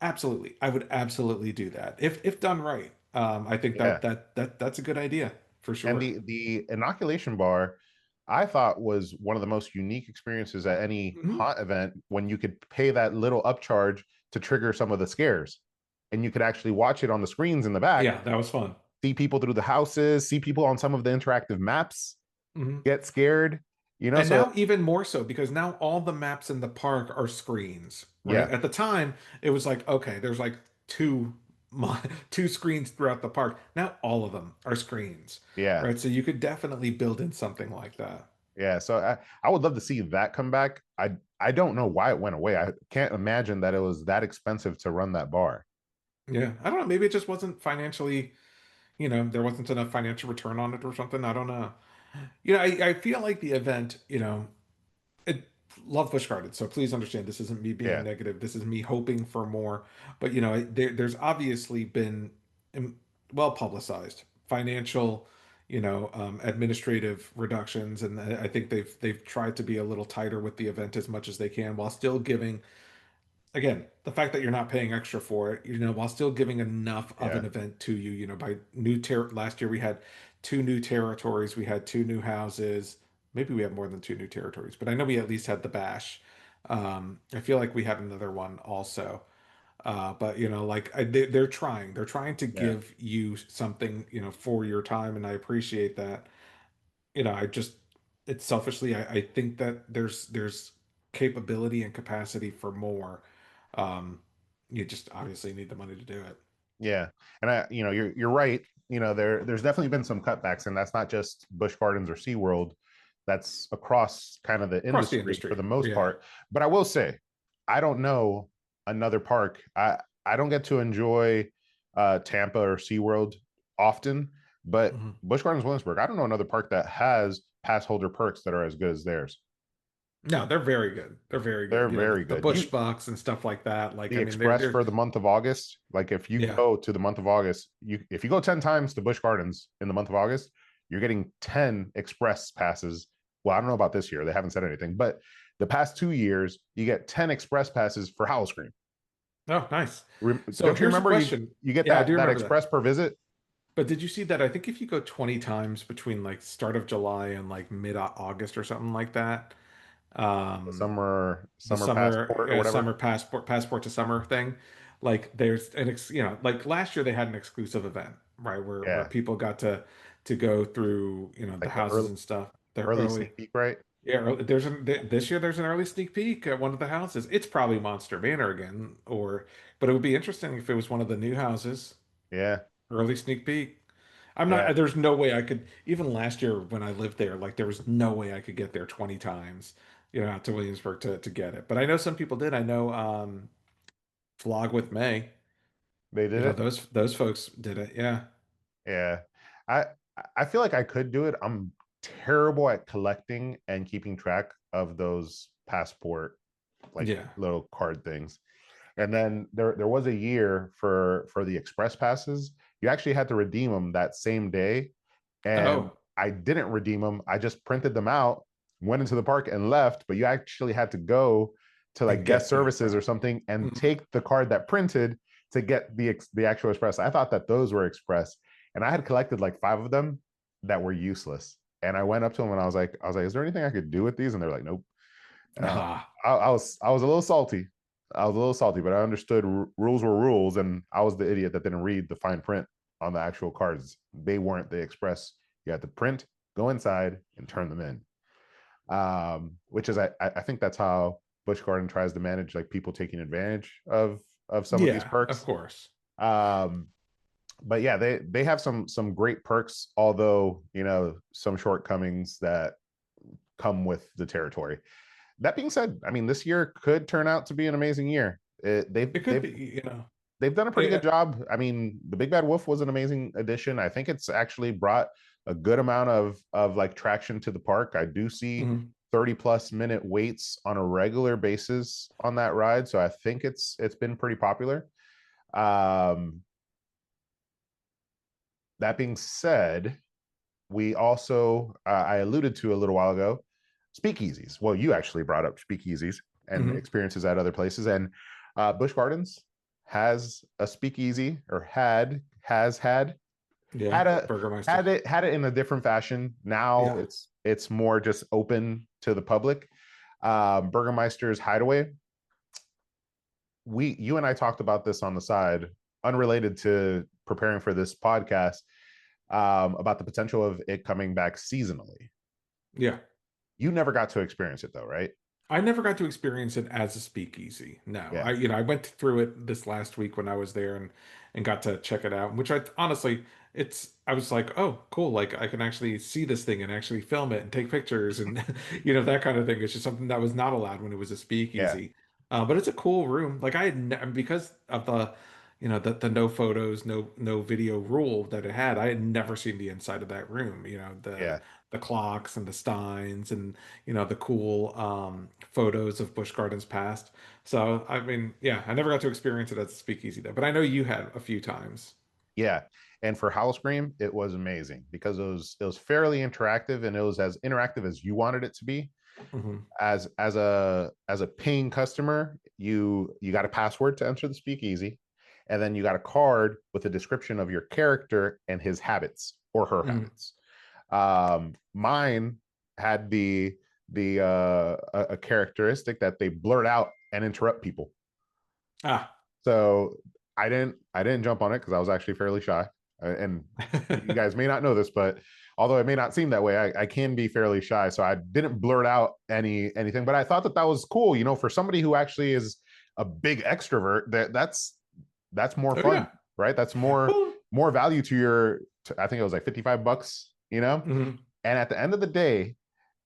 Absolutely. I would absolutely do that if done right. I think Yeah. that's a good idea for And sure. the inoculation bar, I thought was one of the most unique experiences at any Mhm. haunt event when you could pay that little upcharge to trigger some of the scares, and you could actually watch it on the screens in the back. Yeah, that was fun. see people through the houses, see people on some of the interactive maps, Mhm. get scared, you know. And So now even more so because now all the maps in the park are screens, right? yeah, At the time, it was like, okay, there's like two two screens throughout the park. Now all of them are screens, yeah, right? So you could definitely build in something like that. yeah. So I would love to see that come back. I don't know why it went away. I can't imagine that it was that expensive to run that bar. Yeah, I don't know. Maybe it just wasn't financially, there wasn't enough financial return on it or something. I don't know. I feel like the event, it love Busch Gardens, so please understand this isn't me being Yeah, negative. This is me hoping for more. But there's obviously been well publicized financial, administrative reductions, and I think they've tried to be a little tighter with the event as much as they can while still giving again, the fact that you're not paying extra for it, while still giving enough of yeah, an event to you, by last year we had two new territories, we had two new houses. Maybe we have more than two new territories, but I know we at least had the bash. I feel like we had another one also. But like they're trying to yeah, give you something, for your time, and I appreciate that. I just it's selfishly I think that there's capability and capacity for more. You just obviously need the money to do it. yeah. And you're right. There's definitely been some cutbacks, and that's not just Busch Gardens or SeaWorld. That's across kind of the Across the industry for industry. the most Yeah. part. But I will say, I don't know another park. I don't get to enjoy Tampa or SeaWorld often, but Mhm. Busch Gardens Williamsburg, I don't know another park that has pass holder perks that are as good as theirs. No, they're very good. They're very They're good. very The good. Bush box and stuff like that. Like, The I mean, they're express they're for the month of August, like if you yeah. go to the month of August, if you go 10 times to Busch Gardens in the month of August, you're getting 10 express passes. Well, I don't know about this year. They haven't said anything, but the past 2 years, you get 10 express passes for Howl-O-Scream. Oh, nice. So Don't you here's a remember question. you get Yeah, I do that remember that. express per visit? But did you see that? I think if you go 20 times between like start of July and like mid August or something like that, The um, the summer passport or whatever. summer passport to summer thing, like there's like last year they had an exclusive event, right, where Yeah. people got to go through, the Like the houses and stuff. They're early early. sneak peek, right? Yeah, this year there's an early sneak peek at one of the houses. It's probably Monster Manor again, but it would be interesting if it was one of the new houses. Yeah. Early sneak peek. I'm Yeah. not, there's no way I could, even last year when I lived there, like there was no way I could get there 20 times, out to Williamsburg to get it. But I know some people did. I know Vlog with May, They did it. those folks did it. Yeah. Yeah. I I feel like I could do it. I'm terrible at collecting and keeping track of those passport like Yeah. little card things. And then there was a year for the express passes. You actually had to redeem them that same day. And Oh, I didn't redeem them. I just printed them out, went into the park and left, but you actually had to go to like and guest get the services or express. something and Mhm. take the card that printed to get the actual express. I thought that those were express, and I had collected like five of them that were useless. And I went up to them and I was like, is there anything I could do with these? And they're like, nope. Uh, Ah, I was a little salty. I was a little salty, but I understood rules were rules, and I was the idiot that didn't read the fine print on the actual cards. They weren't the express. You had to print, go inside, and turn them in. Which is I think that's how Busch Garden tries to manage like people taking advantage of some of these yeah, of perks. course. Um, but yeah, they have some great perks, although some shortcomings that come with the territory. That being said, I mean this year could turn out to be an amazing year. It could be, They've done a pretty good yeah. job. I mean, the Big Bad Wolf was an amazing addition. I think it's actually brought a good amount of like traction to the park. I do see Mhm. 30+ minute waits on a regular basis on that ride, so I think it's been pretty popular. Um, that being said, we also I alluded to a little while ago speakeasies. Well, you actually brought up speakeasies and Mhm. experiences at other places, and Busch Gardens has a speakeasy, or has Yeah, had a Burgermeister. had it in a different fashion. Now Yeah. it's more just open to the public. Burgermeister's Hideaway. You and I talked about this on the side, unrelated to preparing for this podcast. about the potential of it coming back seasonally. Yeah. You never got to experience it though, right? I never got to experience it as a speakeasy. No, Yeah, I went through it this last week when I was there and got to check it out, which I honestly, I was like, oh, cool. Like I can actually see this thing and actually film it and take pictures and, that kind of thing. It's just something that was not allowed when it was a yeah, speakeasy. But it's a cool room. Like I had, because of the, the no photos, no video rule that it had, I had never seen the inside of that room. yeah. The clocks and the steins and the cool photos of Busch Gardens past. So I mean, yeah, I never got to experience it as a speakeasy though, but I know you had a few times. Yeah. And for Howl-O-Scream, it was amazing because it was fairly interactive, and it was as interactive as you wanted it to be. Hmm. As a paying customer, you got a password to enter the speakeasy, and then you got a card with a description of your character and his habits or her Hmm. habits. Mine had a characteristic that they blurt out and interrupt people. Ah. So I didn't jump on it because I was actually fairly shy. And you guys may not know this, but although it may not seem that way, I can be fairly shy. So I didn't blurt out anything, but I thought that was cool. For somebody who actually is a big extrovert, that's more Oh fun, yeah. right? That's more Well, more value I think it was like $55. mhm. And at the end of the day,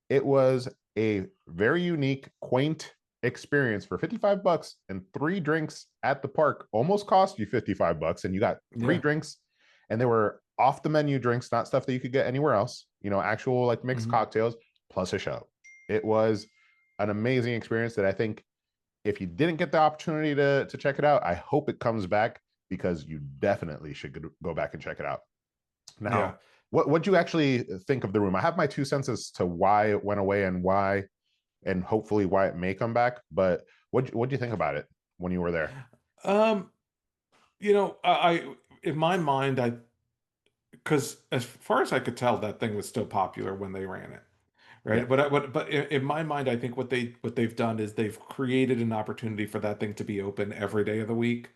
it was a very unique, quaint experience for $55, and three drinks at the park almost cost you $55, and you got three Yeah. drinks, and they were off the menu drinks, not stuff that you could get anywhere else, actual like mixed Hmm. cocktails plus a show. It was an amazing experience that I think if you didn't get the opportunity to check it out, I hope it comes back because you definitely should go back and check it out. Yeah. Now, what do you actually think of the room? I have my 2 cents as to why it went away and hopefully why it may come back. But what do you think about it when you were there? Um, I in my mind, because as far as I could tell, that thing was still popular when they ran it. Yeah, Right. But in my mind, I think what they've done is they've created an opportunity for that thing to be open every day of the week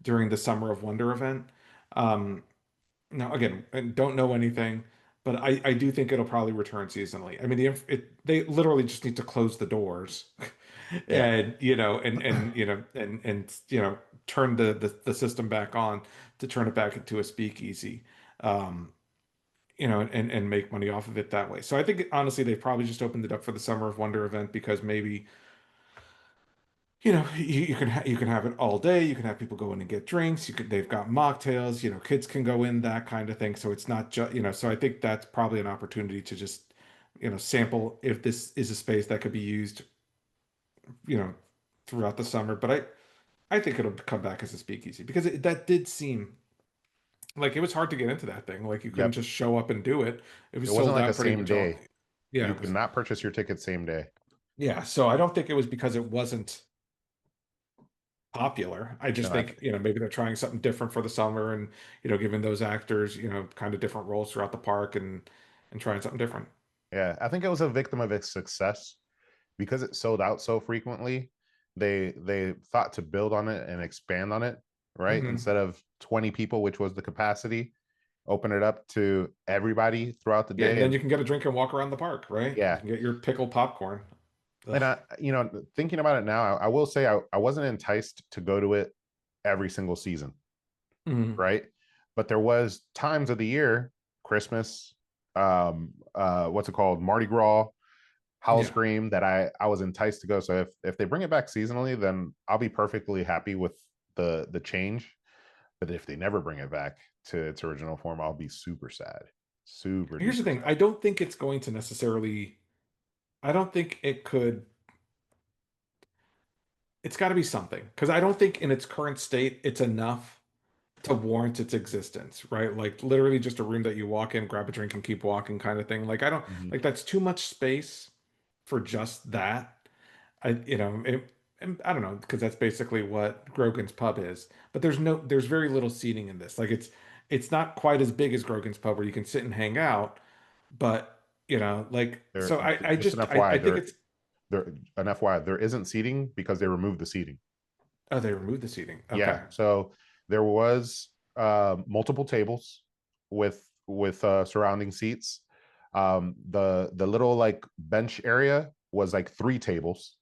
during the Summer of Wonder event. Um, Now again, I don't know anything, but I do think it'll probably return seasonally. I mean, they literally just need to close the doors yeah, and turn the system back on to turn it back into a speakeasy. Um, and make money off of it that way. So I think honestly they probably just opened it up for the Summer of Wonder event because maybe you can have it all day. You can have people go in and get drinks. They've got mocktails. Kids can go in, that kind of thing. So it's not just So I think that's probably an opportunity to just sample if this is a space that could be used you know throughout the summer. But I think it'll come back as a speakeasy because that did seem like it was hard to get into that thing. Like you couldn't yep. just show up and do it. It It was wasn't sold like a out pretty same much all. day. Yeah, You it could was. not purchase your ticket same day. Yeah, so I don't think it was because it wasn't popular. I No, just think, maybe they're trying something different for the summer and, giving those actors, kind of different roles throughout the park and trying something different. yeah, I think it was a victim of its success because it sold out so frequently. They thought to build on it and expand on it, right? Hmm. Instead of 20 people, which was the capacity, open it up to everybody throughout the Yeah, and day. then And you can get a drink and walk around the park, right? You yeah, can get your pickled popcorn. and Ugh. thinking about it now, I will say I wasn't enticed to go to it every single season, Mhm. right? But there was times of the year, Christmas, what's it called, Mardi Gras, Yeah. Howl-O-Scream, that I was enticed to go. So if they bring it back seasonally, then I'll be perfectly happy with the change. But if they never bring it back to its original form, I'll be super sad, super Here's the duper thing. sad. I don't think it's going to necessarily, I don't think it could, it's got to be something because I don't think in its current state it's enough to warrant its existence, right? Like literally just a room that you walk in, grab a drink and keep walking kind of thing. Like I don't Mhm. like that's too much space for just that. And I don't know because that's basically what Grogan's Pub is. But there's very little seating in this. Like it's not quite as big as Grogan's Pub where you can sit and hang out, but like There, so I just an just FYI, I think it's there isn't seating because they removed the seating. oh they removed the seating. Yeah, Okay. so there was multiple tables with with surrounding seats. The little like bench area was like 3 tables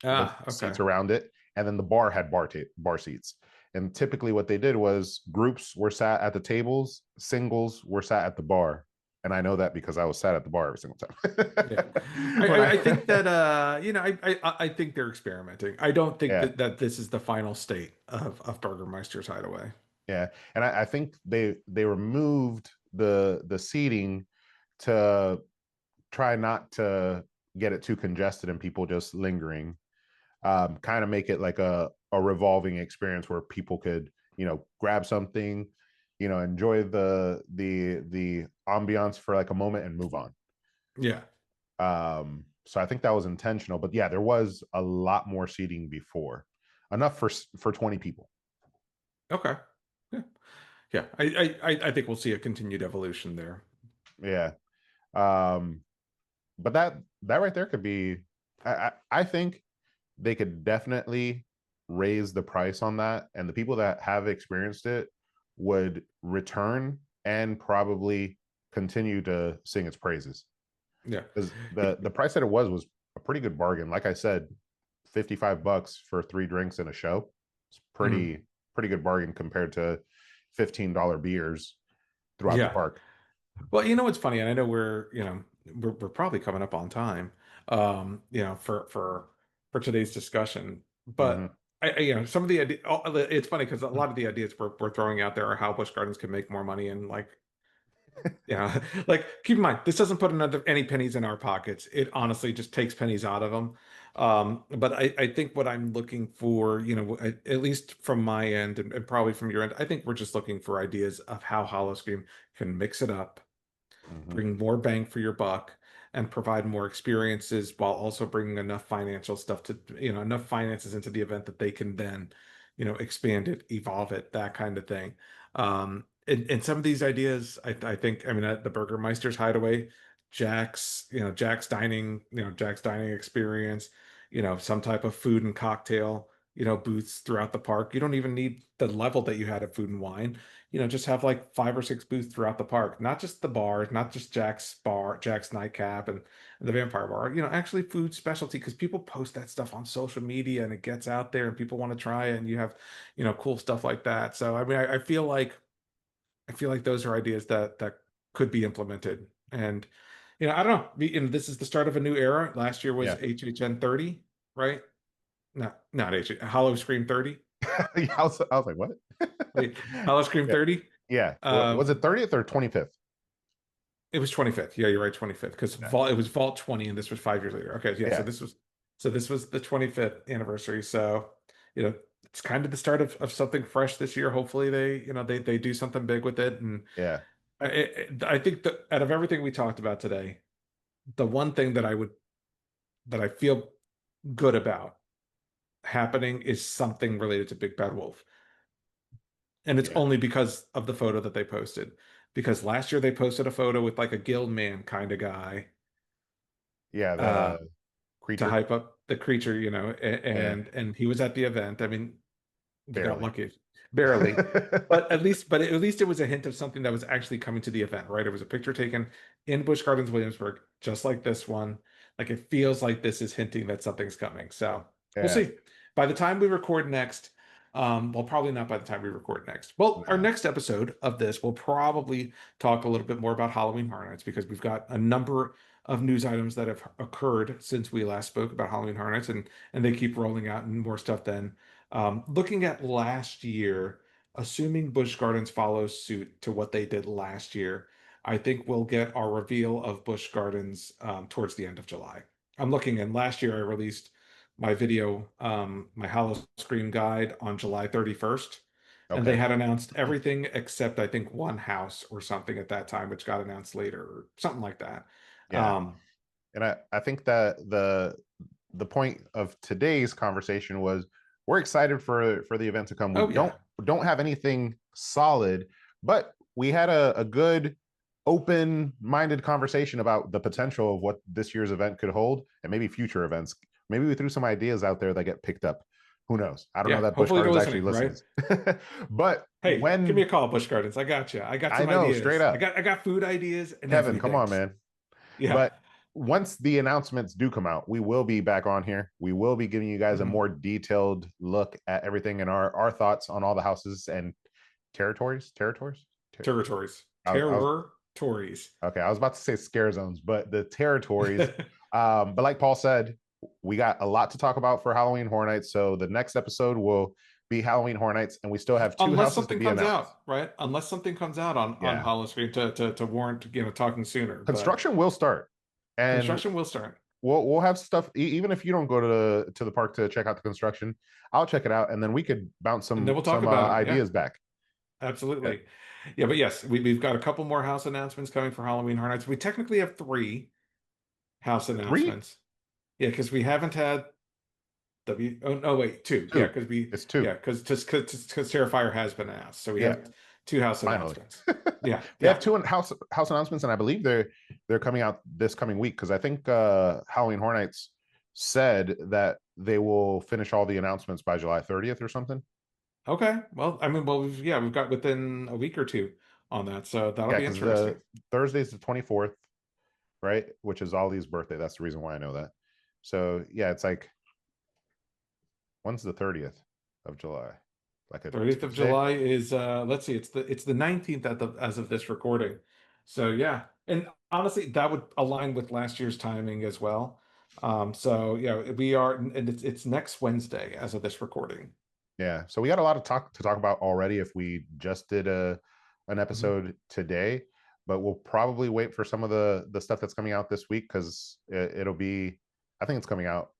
with Ah, okay. seats around it, and then the bar had bar seats. And typically, what they did was groups were sat at the tables, singles were sat at the bar, and I know that because I was sat at the bar every single Yeah. time. I, When I I, I think that I think they're experimenting. I don't think yeah, that this is the final state of Burgermeister's Hideaway. yeah, and I think they removed the seating to try not to get it too congested and people just lingering. Kind of make it like a revolving experience where people could, grab something, enjoy the ambiance for like a moment and move on. Yeah. So I think that was intentional, but yeah, there was a lot more seating before, enough for 20 people. Okay. Yeah. Yeah. I think we'll see a continued evolution there. Yeah. Um, but that right there could be, I think they could definitely raise the price on that, and the people that have experienced it would return and probably continue to sing its praises, Yeah. because the price that it was a pretty good bargain. Like I said, $55 for 3 drinks and a show. It's Mhm. pretty good bargain compared to $15 beers throughout the Yeah. park. Well, you know what's funny, and I know we're probably coming up on time, for today's discussion. Hmm. But some of the it's funny because a lot of the ideas we're throwing out there are how Busch Gardens can make more money, and like, like keep in mind this doesn't put any pennies in our pockets. It honestly just takes pennies out of them. But I think what I'm looking for, at least from my end and probably from your end, I think we're just looking for ideas of how HowlOScream can mix it up, Hmm. bring more bang for your buck, and provide more experiences while also bringing enough financial stuff to, enough finances into the event that they can then, expand it, evolve it, that kind of thing. And some of these ideas, I think, I mean, the Burgermeister's Hideaway, Jack's dining experience, some type of food and cocktail, booths throughout the park. You don't even need the level that you had at Food and Wine. Just have like 5 or 6 booths throughout the park, not just the bars, not just Jack's Nightcap and the Vampire Bar, actually food specialty, because people post that stuff on social media and it gets out there and people want to try it and you have, cool stuff like that. So I mean, I feel like those are ideas that could be implemented. And I don't know. This is the start of a new era. Last year was Yeah. HHN 30, right? No, not H Howl-O-Scream 30. Yeah, I was like, what? Wait, Howl-O-Scream Yeah. 30. Yeah. Was Um, it 30th or 25th? It was 25th. Yeah, you're right, 25th. Because Yeah. it was Vault 20 and this was 5 years later. Okay, yeah, so Yeah. this was the 25th anniversary. So, it's kind of the start of something fresh this year. Hopefully they do something big with it. And Yeah. I think that out of everything we talked about today, the one thing that I feel good about happening is something related to Big Bad Wolf. And it's Yeah. only because of the photo that they posted. Because last year they posted a photo with like a guild man kind of guy. Yeah. Uh, The to creature. hype up the creature, Yeah. and he was at the event. I mean, you got Barely. lucky, barely, but at least it was a hint of something that was actually coming to the event, right? It was a picture taken in Busch Gardens, Williamsburg, just like this one. Like it feels like this is hinting that something's coming. So we'll Yeah. see. By the time we record next, well, probably not by the time we record next. Well, our No. next episode of this will probably talk a little bit more about Halloween Horror Nights because we've got a number of news items that have occurred since we last spoke about Halloween Horror Nights, and they keep rolling out and more stuff then. Looking at last year, assuming Busch Gardens follows suit to what they did last year, I think we'll get our reveal of Busch Gardens towards the end of July. I'm looking, and last year I released my video, my HowlOScream guide on July 31st, and they Okay. had announced everything except I think one house or something at that time, which got announced later or something like that. Yeah. Um, And I think that the point of today's conversation was we're excited for the event to come. We oh yeah, don't have anything solid, but we had a good open-minded conversation about the potential of what this year's event could hold and maybe future events. Maybe we threw some ideas out there that get picked up Who knows? I don't know Yeah, that Busch hopefully they're Gardens actually listening, right? listens. But Hey, give me when a call, Busch Gardens. I got you. I got I some know straight ideas. I up, got I got food ideas and Kevin, come everything. on, man. Yeah. But once the announcements do come out, we will be back on here. We will be giving you guys a Mhm. more detailed look at everything and our thoughts on all the houses and territories. Territories. Territories. I was Territories. okay. I was about to say scare zones, but the territories. But like Paul said, we got a lot to talk about for Halloween Horror Nights. So the next episode will be Halloween Horror Nights, and we still have two Unless houses to something be comes announced. out, right? Unless something comes out on Yeah, HowlOScream to warrant, talking sooner. But construction will start, and construction will start. we'll have stuff. Even if you don't go to the park to check out the construction, I'll check it out, and then we could bounce And then we'll talk some about it. Yeah, ideas back. Yeah. absolutely. Yeah, but yes, we've got a couple more house announcements coming for Halloween Horror Nights. We technically have three house Three, announcements. Yeah, because we haven't had oh no, wait, two. Yeah, two. because It's two. because Terrifier has been asked. So we Yeah, have two house finally. announcements. Yeah, We have yeah. two house announcements, and I believe they're coming out this coming week because I think Halloween Horror Nights said that they will finish all the announcements by July 30th or something. Okay. Well, I mean, we've got within a week or two on that, so that'll Yeah, be because interesting. the Thursday's the 24th, right? Which is Ollie's birthday. That's the reason why I know that. So yeah, it's like when's the 30th of July? Like a 30th of Tuesday? July is let's see, it's the 19th as of this recording. So yeah. And honestly, that would align with last year's timing as well. So yeah, we are and it's next Wednesday as of this recording. Yeah. So we got a lot of talk to talk about already if we just did an Mhm. episode today, but we'll probably wait for some of the stuff that's coming out this week because it'll be I think it's coming out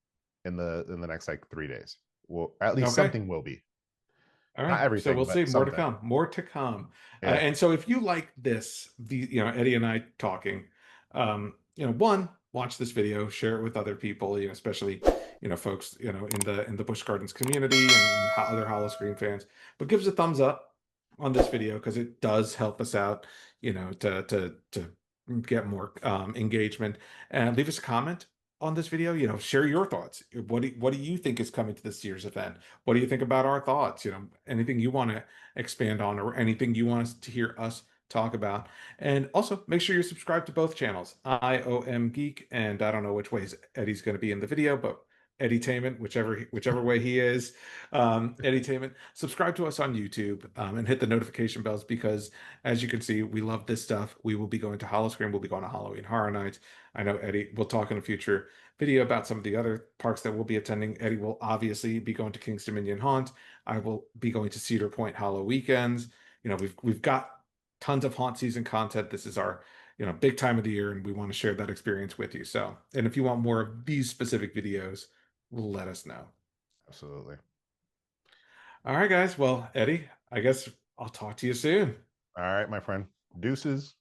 in the next like 3 days. Well, at least Okay. something will be. All Not right, so everything, we'll see. but More to something. come. More to come. Yeah. And so, if you like this, Eddie and I talking, one, watch this video, share it with other people, especially folks in the Busch Gardens community and other HowlOScream fans. But give us a thumbs up on this video because it does help us out, to get more engagement. And leave us a comment on this video. Share your thoughts. What do you think is coming to this year's event? What do you think about our thoughts? Anything you want to expand on or anything you want us to hear us talk about. And also make sure you're subscribed to both channels, IOMGeek, and I don't know which ways Eddie's going to be in the video, but Eddytainment, whichever way he is, Eddytainment. Subscribe to us on YouTube and hit the notification bells because, as you can see, we love this stuff. We will be going to HowlOScream. We'll be going to Halloween Horror Nights. I know Eddie. We'll talk in a future video about some of the other parks that we'll be attending. Eddie will obviously be going to King's Dominion Haunt. I will be going to Cedar Point Hollow Weekends. We've got tons of haunt season content. This is our big time of the year, and we want to share that experience with you. So, and if you want more of these specific videos, let us know. Absolutely. All right, guys. Well, Eddie, I guess I'll talk to you soon. All right, my friend. Deuces.